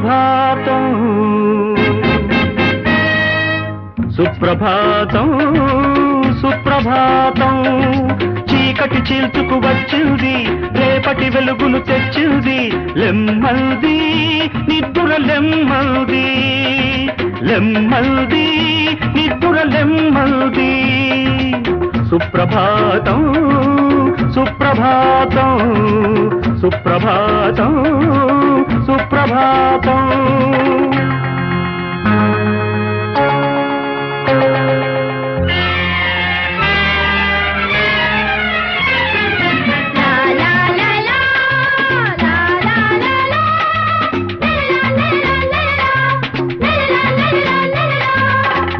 సుప్రభాతం సుప్రభాతం సుప్రభాతం చీకటి చీల్చుకు వచ్చింది రేపటి వెలుగును తెచ్చింది లెమ్మల్ది నిద్దుర లెమ్మల్ది లెమ్మల్ది నిద్దుర లెమ్మల్ది సుప్రభాతం సుప్రభాతం సుప్రభాతం సుప్రభాతం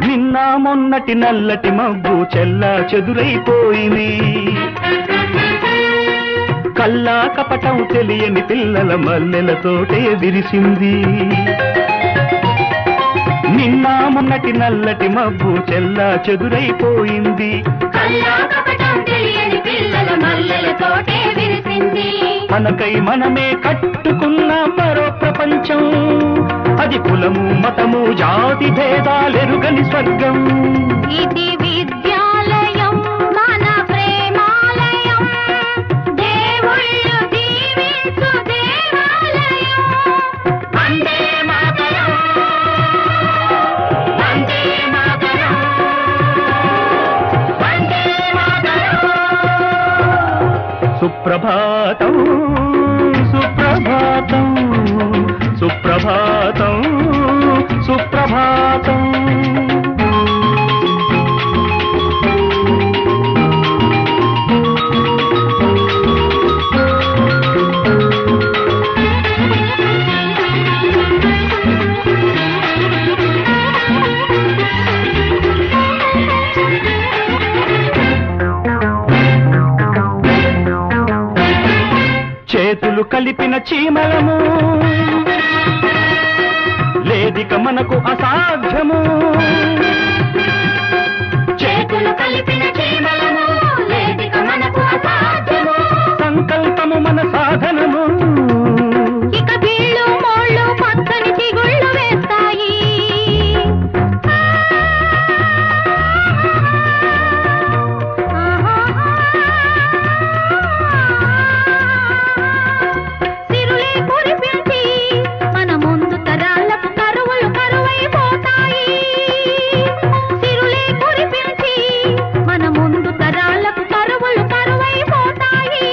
నిన్న మొన్నటి నల్లటి మబ్బు చెల్లా చెదురైపోయింది కల్లా కపటం తెలియని పిల్లల మల్లెలతోటే విరిసింది నిన్న మొన్నటి నల్లటి మబ్బు చెల్లా చెదురైపోయింది కల్లా కపటం తెలియని పిల్లల మల్లెలతోటే విరిసింది మనకై మనమే కట్టుకున్న మరో ప్రపంచం అది కులము మతము జాతి భేదాలెరుగని స్వర్గం ఇది విద్యాలయం మన ప్రేమాలయం దేవుళ్ళు దీవించు దేవాలయం వందే మాతరం వందే మాతరం వందే మాతరం సుప్రభాతం సుప్రభాతం సుప్రభాతం సుప్రభాతం చేతులు కలిపిన చీమలము లేదిక మనకు అసాధ్యము చేతులు కలిపిన చీమలము లేదిక మనకు అసాధ్యము సంకల్పము మన సాధనము ఇక వీళ్ళు మోళ్ళు పక్కని చిగుళ్ళు వేస్తాయి సిరులే కురిపించి మన ముందు తరాలకు కరువులు కరువైపోతాయి సిరులే కురిపించి మన ముందు తరాలకు కరువులు కరువైపోతాయి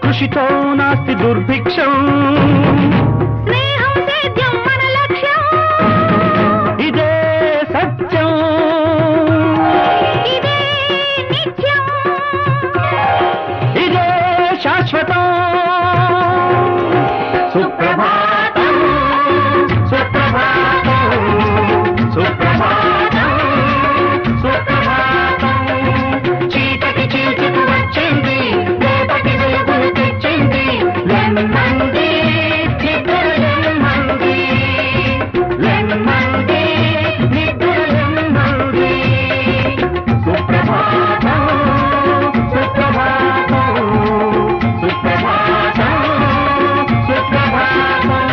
కృషితో నాస్తి దుర్భిక్షం స్నేహం సేద్యం మన లక్ష్యం ఇదే సత్యం ఇదే నిత్యం ఇదే శాశ్వతం సుప్రభాతం సుప్రభాతం సుప్రభాతం సుప్రభాతం చీకటి చీల్చుకు వచ్చింది రేపటి వెలుగును తెచ్చింది లెమ్మంది నిద్ర లెమ్మంది లెమ్మంది నిద్ర లెమ్మంది సుప్రభాతం సుప్రభాతం సుప్రభాతం సుప్రభాతం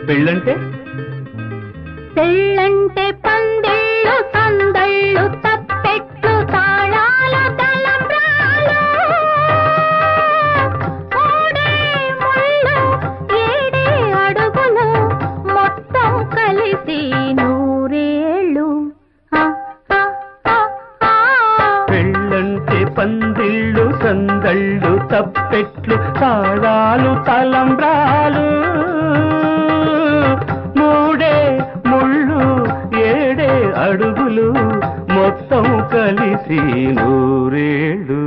పెళ్ళంటే పెళ్ళంటే పందిళ్ళు సందళ్ళు తప్పెట్లు తాళాలు తలంబ్రాలు మూడే ముళ్ళు ఏడే అడుగులు మొత్తం కలిసి నూరేళ్ళు ఆ, ఆ, ఆ, ఆ. పెళ్ళంటే పందిళ్ళు సందళ్ళు తప్పెట్లు తాళాలు తలంబ్రాలు మూడే ముళ్ళు ఏడే అడుగులు మొత్తం కలిసి నూరేళ్ళు